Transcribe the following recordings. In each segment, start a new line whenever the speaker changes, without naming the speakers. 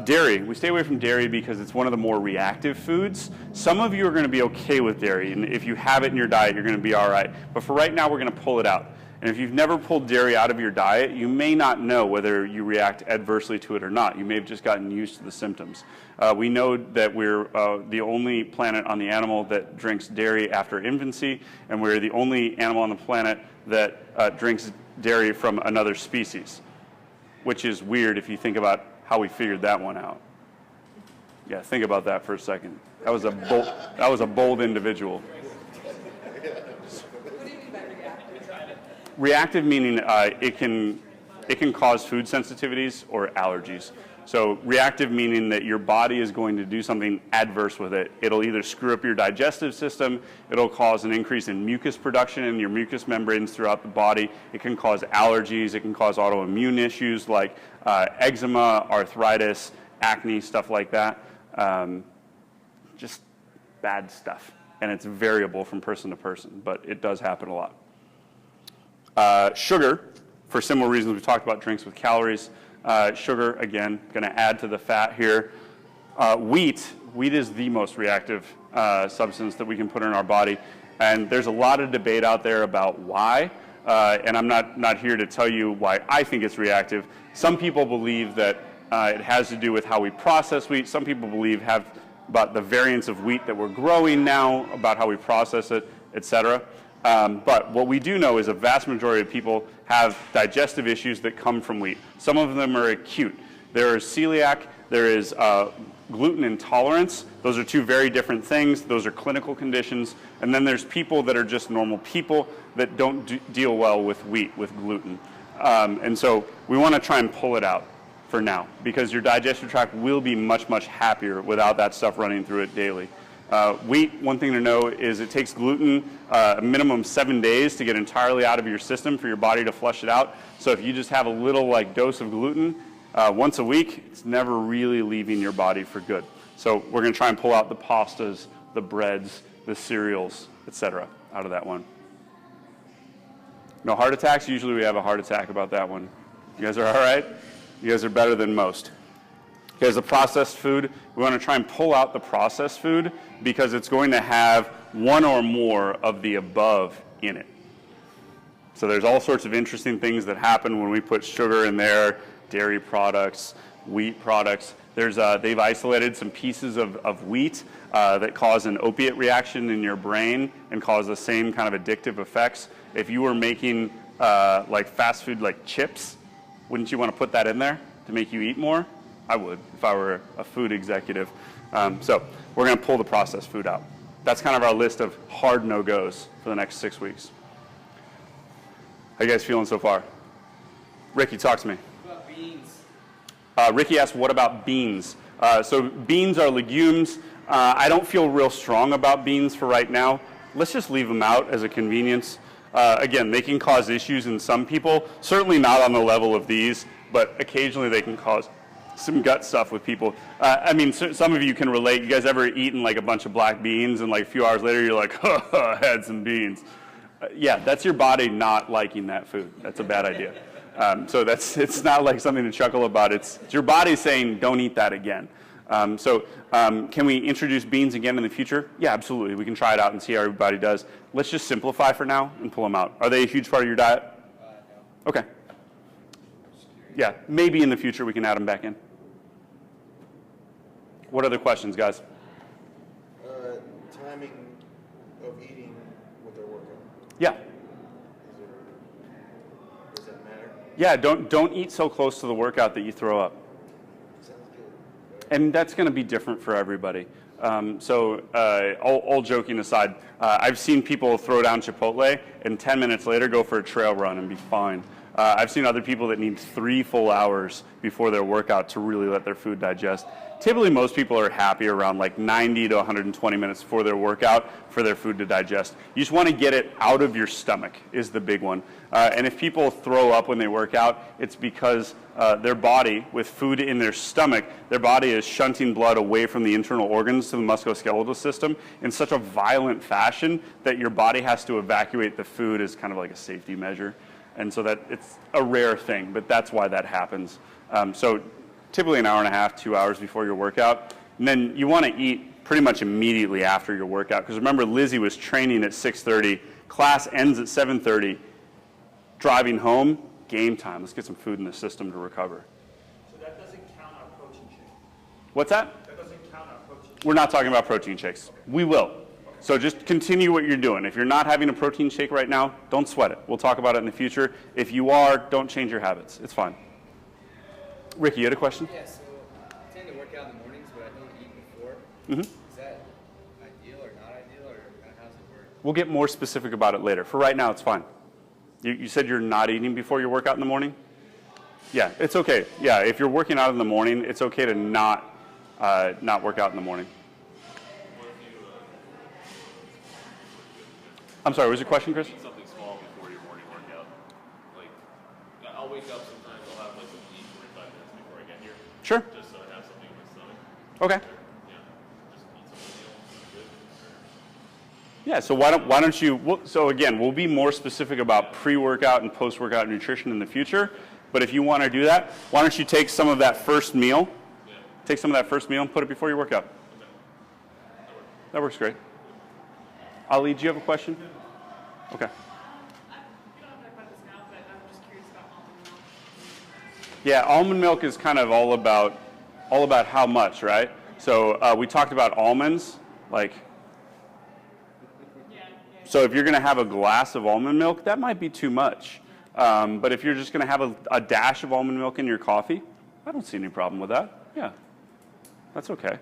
Dairy. We stay away from dairy because it's one of the more reactive foods. Some of you are going to be okay with dairy, and if you have it in your diet, you're going to be all right. But for right now, we're going to pull it out. And if you've never pulled dairy out of your diet, you may not know whether you react adversely to it or not. You may have just gotten used to the symptoms. We know that we're the only planet on the animal that drinks dairy after infancy, and we're the only animal on the planet that drinks dairy from another species, which is weird if you think about how we figured that one out. Yeah, think about that for a second. That was a bold individual. Reactive meaning it can cause food sensitivities or allergies. So reactive meaning that your body is going to do something adverse with it. It'll either screw up your digestive system, it'll cause an increase in mucus production in your mucous membranes throughout the body. It can cause allergies, it can cause autoimmune issues like eczema, arthritis, acne, stuff like that. Just bad stuff. And it's variable from person to person, but it does happen a lot. Sugar, for similar reasons we talked about drinks with calories. Sugar, again, going to add to the fat here. Wheat is the most reactive substance that we can put in our body. And there's a lot of debate out there about why. And I'm not here to tell you why I think it's reactive. Some people believe that it has to do with how we process wheat. Some people believe about the variants of wheat that we're growing now, about how we process it, etc. But what we do know is a vast majority of people have digestive issues that come from wheat. Some of them are acute. There is celiac, there is gluten intolerance. Those are two very different things. Those are clinical conditions. And then there's people that are just normal people that don't deal well with wheat, with gluten. And so we want to try and pull it out for now because your digestive tract will be much, much happier without that stuff running through it daily. Wheat, one thing to know is it takes gluten a minimum 7 days to get entirely out of your system for your body to flush it out. So if you just have a little dose of gluten once a week, it's never really leaving your body for good. So we're going to try and pull out the pastas, the breads, the cereals, etc. out of that one. No heart attacks? Usually we have a heart attack about that one. You guys are all right? You guys are better than most. Here's the processed food. We want to try and pull out the processed food because it's going to have one or more of the above in it. So there's all sorts of interesting things that happen when we put sugar in there, dairy products, wheat products. They've isolated some pieces of wheat that cause an opiate reaction in your brain and cause the same kind of addictive effects. If you were making fast food like chips, wouldn't you want to put that in there to make you eat more? I would if I were a food executive. So we're going to pull the processed food out. That's kind of our list of hard no-goes for the next 6 weeks. How you guys feeling so far? Ricky, talk to me.
What about beans?
Ricky asked, what about beans? So beans are legumes. I don't feel real strong about beans for right now. Let's just leave them out as a convenience. Again, they can cause issues in some people, certainly not on the level of these, but occasionally they can cause some gut stuff with people. I mean, some of you can relate. You guys ever eaten a bunch of black beans and a few hours later you're like, I had some beans. Yeah, that's your body not liking that food. That's a bad idea. So it's not something to chuckle about. It's your body saying, don't eat that again. Can we introduce beans again in the future? Yeah, absolutely. We can try it out and see how everybody does. Let's just simplify for now and pull them out. Are they a huge part of your diet?
No.
Okay. Yeah, maybe in the future we can add them back in. What other questions, guys?
Timing of eating with their workout.
Yeah.
Does that matter?
Yeah, don't eat so close to the workout that you throw up.
Sounds good.
And that's going to be different for everybody. All joking aside, I've seen people throw down Chipotle and 10 minutes later go for a trail run and be fine. I've seen other people that need 3 full hours before their workout to really let their food digest. Typically, most people are happy around 90 to 120 minutes for their workout for their food to digest. You just want to get it out of your stomach is the big one. And if people throw up when they work out, it's because their body, with food in their stomach, their body is shunting blood away from the internal organs to the musculoskeletal system in such a violent fashion that your body has to evacuate the food as kind of like a safety measure. And so that it's a rare thing, but that's why that happens. So typically an hour and a half, 2 hours before your workout. And then you want to eat pretty much immediately after your workout. Because remember, Lizzie was training at 6:30, class ends at 7:30, driving home, game time. Let's get some food in the system to recover.
So that doesn't count our protein shake?
What's that?
That doesn't count our protein shake?
We're not talking about protein shakes.
Okay.
We will. So just continue what you're doing. If you're not having a protein shake right now, don't sweat it. We'll talk about it in the future. If you are, don't change your habits. It's fine. Ricky, you had a question?
Yeah, so I tend to work out in the mornings, but I don't eat before.
Mm-hmm.
Is that ideal or not ideal, or kind of how does it work?
We'll get more specific about it later. For right now, it's fine. You said you're not eating before your workout in the morning? Yeah, it's okay. Yeah, if you're working out in the morning, it's okay to not work out in the morning. I'm sorry, what was your question, Chris?
Eat something small before your morning workout. Like, I'll wake up sometimes, I'll have like something to eat 45 minutes before I get here.
Sure.
Just so I have something in my stomach.
Okay.
Yeah. Just eat something good.
Yeah, so why don't you, so again, we'll be more specific about pre-workout and post-workout nutrition in the future, but if you want to do that, why don't you take some of that first meal, and put it before your workout.
Okay.
That works great. Ali, do you have a question? Okay.
You don't have to talk about this now, but I'm just curious about almond milk.
Yeah, almond milk is kind of all about how much, right? So we talked about almonds, like, so if you're going to have a glass of almond milk, that might be too much. But if you're just going to have a dash of almond milk in your coffee, I don't see any problem with that. Yeah, that's okay.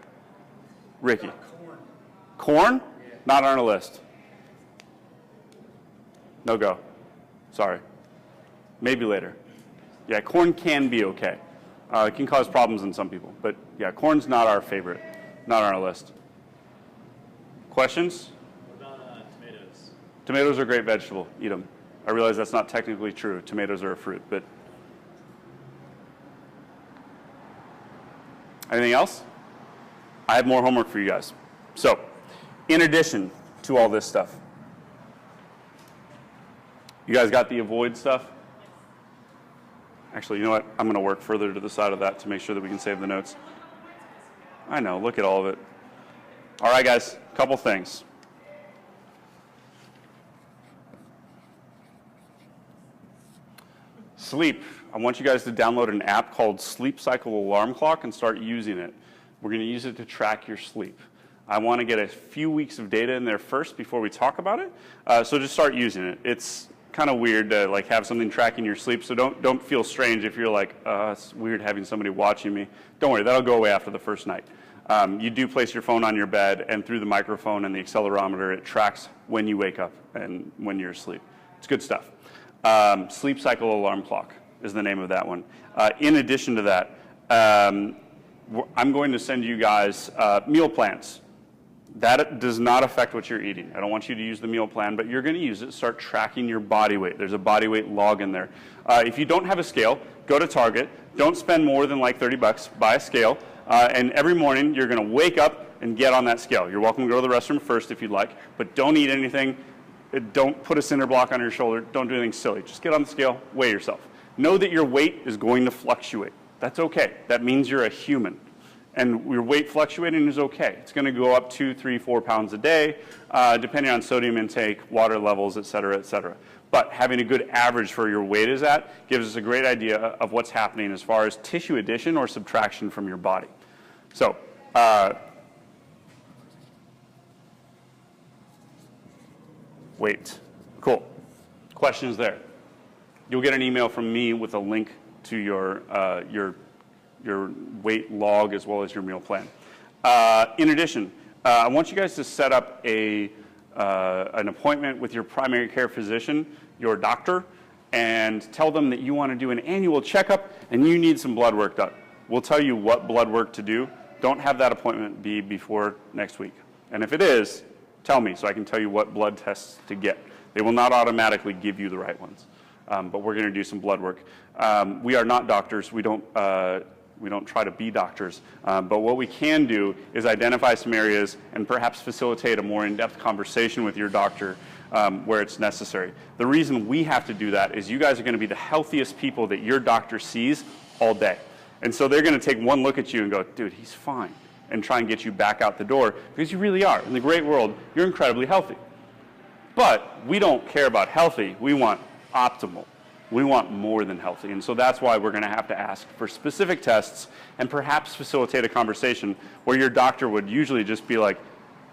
Ricky. Corn? Not on our list. No go. Sorry. Maybe later. Yeah, corn can be okay. It can cause problems in some people. But yeah, corn's not our favorite. Not on our list. Questions?
What about tomatoes?
Tomatoes are a great vegetable. Eat them. I realize that's not technically true. Tomatoes are a fruit, but. Anything else? I have more homework for you guys. So, in addition to all this stuff, you guys got the avoid stuff? Actually, you know what? I'm going to work further to the side of that to make sure that we can save the notes. I know, look at all of it. All right, guys, couple things. Sleep. I want you guys to download an app called Sleep Cycle Alarm Clock and start using it. We're going to use it to track your sleep. I want to get a few weeks of data in there first before we talk about it. So just start using it. It's kind of weird to like have something tracking your sleep, so don't feel strange if you're like, it's weird having somebody watching me. Don't worry, that'll go away after the first night. You do place your phone on your bed, and through the microphone and the accelerometer, it tracks when you wake up and when you're asleep. It's good stuff. Sleep Cycle Alarm Clock is the name of that one. In addition to that, I'm going to send you guys meal plans. That does not affect what you're eating. I don't want you to use the meal plan, but you're going to use it. Start tracking your body weight. There's a body weight log in there. If you don't have a scale, go to Target. Don't spend more than like 30 bucks. Buy a scale. And every morning, you're going to wake up and get on that scale. You're welcome to go to the restroom first if you'd like, but don't eat anything. Don't put a cinder block on your shoulder. Don't do anything silly. Just get on the scale, weigh yourself. Know that your weight is going to fluctuate. That's okay. That means you're a human. And your weight fluctuating is okay. It's going to go up 2, 3, 4 pounds a day, depending on sodium intake, water levels, et cetera, et cetera. But having a good average for your weight is at gives us a great idea of what's happening as far as tissue addition or subtraction from your body. So, weight. Cool. Questions there? You'll get an email from me with a link to your weight log as well as your meal plan. In addition, I want you guys to set up an appointment with your primary care physician, your doctor, and tell them that you want to do an annual checkup and you need some blood work done. We'll tell you what blood work to do. Don't have that appointment be before next week. And if it is, tell me so I can tell you what blood tests to get. They will not automatically give you the right ones. But we're going to do some blood work. We are not doctors. We don't try to be doctors. But what we can do is identify some areas and perhaps facilitate a more in-depth conversation with your doctor where it's necessary. The reason we have to do that is you guys are going to be the healthiest people that your doctor sees all day. And so they're going to take one look at you and go, dude, he's fine, and try and get you back out the door, because you really are. In the great world, you're incredibly healthy. But we don't care about healthy. We want optimal. We want more than healthy. And so that's why we're going to have to ask for specific tests and perhaps facilitate a conversation where your doctor would usually just be like,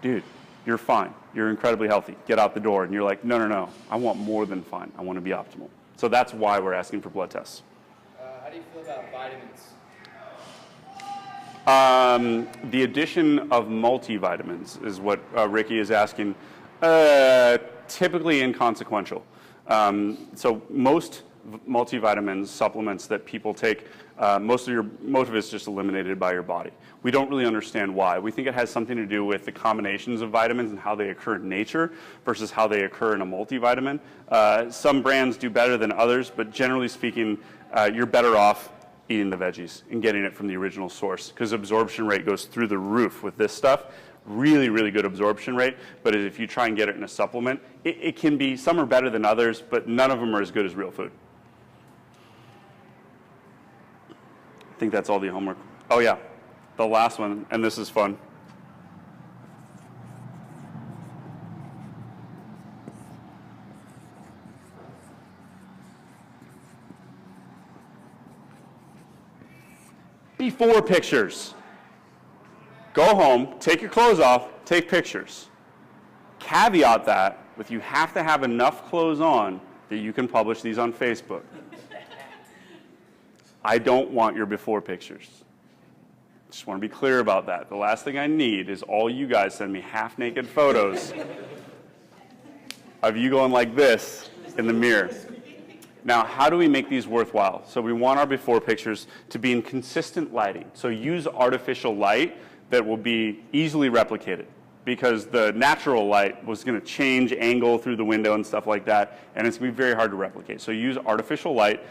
dude, you're fine. You're incredibly healthy. Get out the door. And you're like, no, no, no. I want more than fine. I want to be optimal. So that's why we're asking for blood tests.
How do you feel about vitamins?
The addition of multivitamins is what Ricky is asking. Typically inconsequential. So most multivitamins, supplements that people take, most of it's just eliminated by your body. We don't really understand why. We think it has something to do with the combinations of vitamins and how they occur in nature versus how they occur in a multivitamin. Some brands do better than others, but generally speaking, you're better off eating the veggies and getting it from the original source, because absorption rate goes through the roof with this stuff. Really, really good absorption rate, but if you try and get it in a supplement, it can be, some are better than others, but none of them are as good as real food. I think that's all the homework. Oh yeah, the last one, and this is fun. Before pictures. Go home, take your clothes off, take pictures. Caveat that with you have to have enough clothes on that you can publish these on Facebook. I don't want your before pictures. Just want to be clear about that. The last thing I need is all you guys send me half-naked photos of you going like this in the mirror. Now, how do we make these worthwhile? So we want our before pictures to be in consistent lighting. So use artificial light that will be easily replicated, because the natural light was going to change angle through the window and stuff like that, and it's going to be very hard to replicate. So use artificial light,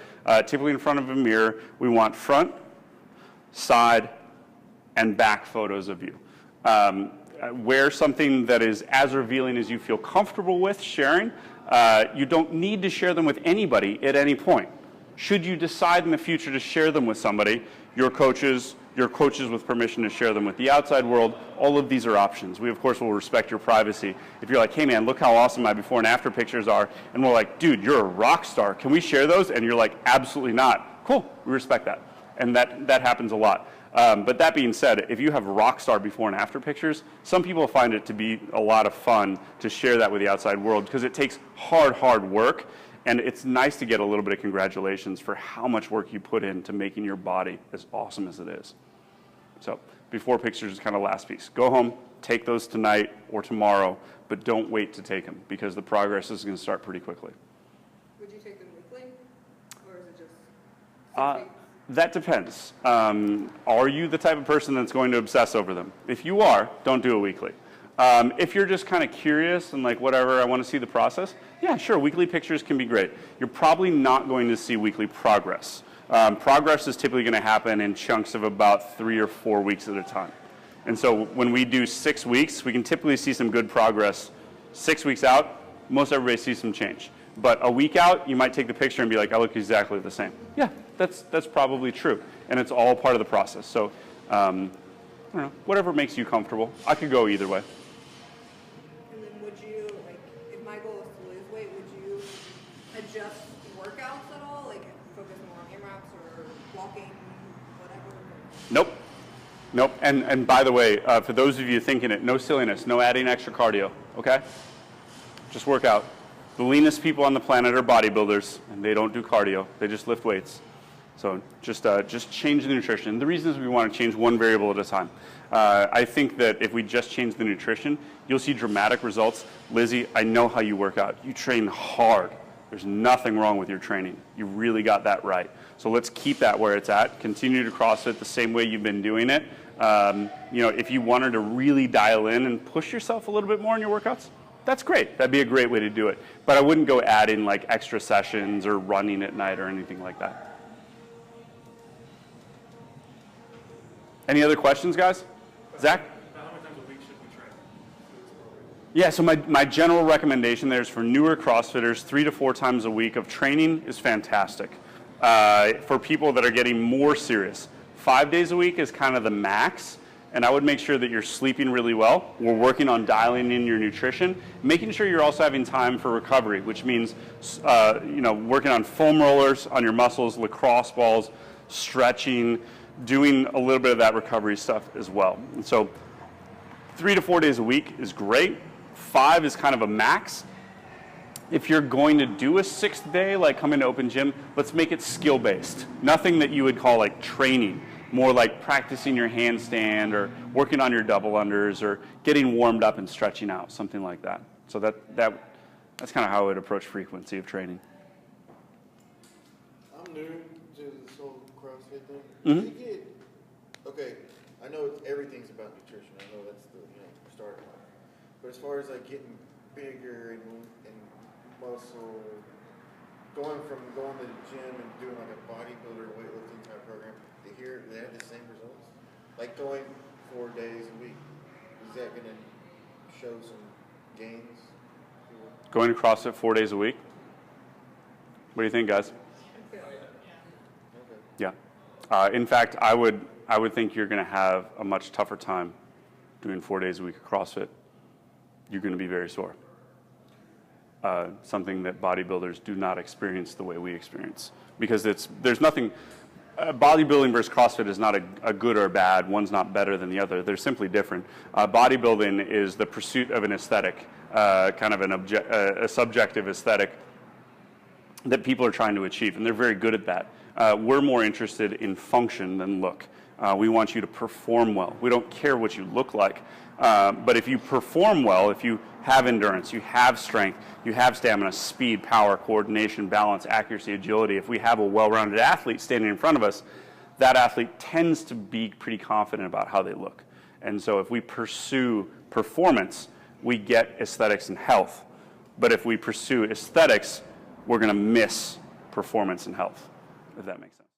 typically in front of a mirror. We want front, side, and back photos of you. Wear something that is as revealing as you feel comfortable with sharing. You don't need to share them with anybody at any point. Should you decide in the future to share them with somebody, your coaches with permission to share them with the outside world, all of these are options. We, of course, will respect your privacy. If you're like, hey, man, look how awesome my before and after pictures are, and we're like, dude, you're a rock star. Can we share those? And you're like, absolutely not. Cool, we respect that. And that happens a lot. But that being said, if you have rock star before and after pictures, some people find it to be a lot of fun to share that with the outside world, because it takes hard work. And it's nice to get a little bit of congratulations for how much work you put into making your body as awesome as it is. So before pictures is kind of last piece. Go home, take those tonight or tomorrow, but don't wait to take them, because the progress is going to start pretty quickly.
Would you take them weekly, or is it just 6 weeks?
That depends. Are you the type of person that's going to obsess over them? If you are, don't do it weekly. If you're just kind of curious and like, whatever, I want to see the process, yeah, sure, weekly pictures can be great. You're probably not going to see weekly progress. Progress is typically going to happen in chunks of about 3 or 4 weeks at a time. And so when we do 6 weeks, we can typically see some good progress. 6 weeks out, most everybody sees some change. But a week out, you might take the picture and be like, I look exactly the same. Yeah, that's probably true. And it's all part of the process. So, I don't know, whatever makes you comfortable. I could go either way.
And then would you, like, if my goal is to lose weight, would you adjust workouts at all? Like, focus more on AMRAPs or walking, whatever?
Nope. Nope. And by the way, for those of you thinking it, no silliness, no adding extra cardio, okay? Just work out. The leanest people on the planet are bodybuilders, and they don't do cardio. They just lift weights. So just change the nutrition. The reason is we want to change one variable at a time. I think that if we just change the nutrition, you'll see dramatic results. Lizzie, I know how you work out. You train hard. There's nothing wrong with your training. You really got that right. So let's keep that where it's at. Continue to CrossFit the same way you've been doing it. You know, if you wanted to really dial in and push yourself a little bit more in your workouts, that's great. That'd be a great way to do it. But I wouldn't go add in like extra sessions or running at night or anything like that. Any other questions, guys? Zach?
How many times a week should we train?
Yeah, so my general recommendation there is for newer CrossFitters, 3 to 4 times a week of training is fantastic. For people that are getting more serious, 5 days a week is kind of the max. And I would make sure that you're sleeping really well. We're working on dialing in your nutrition, making sure you're also having time for recovery, which means working on foam rollers on your muscles, lacrosse balls, stretching, doing a little bit of that recovery stuff as well. And so 3 to 4 days a week is great. 5 is kind of a max. If you're going to do a 6th day, like come into open gym, let's make it skill-based. Nothing that you would call like training. More like practicing your handstand or working on your double unders or getting warmed up and stretching out, something like that. So that's kind of how I would approach frequency of training.
I'm new to this whole CrossFit thing.
Mhm.
Okay, I know everything's about nutrition. I know that's the starting line. But as far as like getting bigger and muscle, going to the gym and doing like a bodybuilder weightlifting type program, they have the same results? Like going 4 days a week, is that going to show some gains?
Going to CrossFit 4 days a week? What do you think, guys?
Okay.
Yeah. In fact, I would think you're going to have a much tougher time doing 4 days a week of CrossFit. You're going to be very sore. Something that bodybuilders do not experience the way we experience, because there's nothing. Bodybuilding versus CrossFit is not a good or bad. One's not better than the other. They're simply different. Bodybuilding is the pursuit of an aesthetic, kind of a subjective aesthetic that people are trying to achieve, and they're very good at that. We're more interested in function than look. We want you to perform well. We don't care what you look like, but if you perform well, if you have endurance, you have strength, you have stamina, speed, power, coordination, balance, accuracy, agility. If we have a well-rounded athlete standing in front of us, that athlete tends to be pretty confident about how they look. And so if we pursue performance, we get aesthetics and health. But if we pursue aesthetics, we're going to miss performance and health, if that makes sense.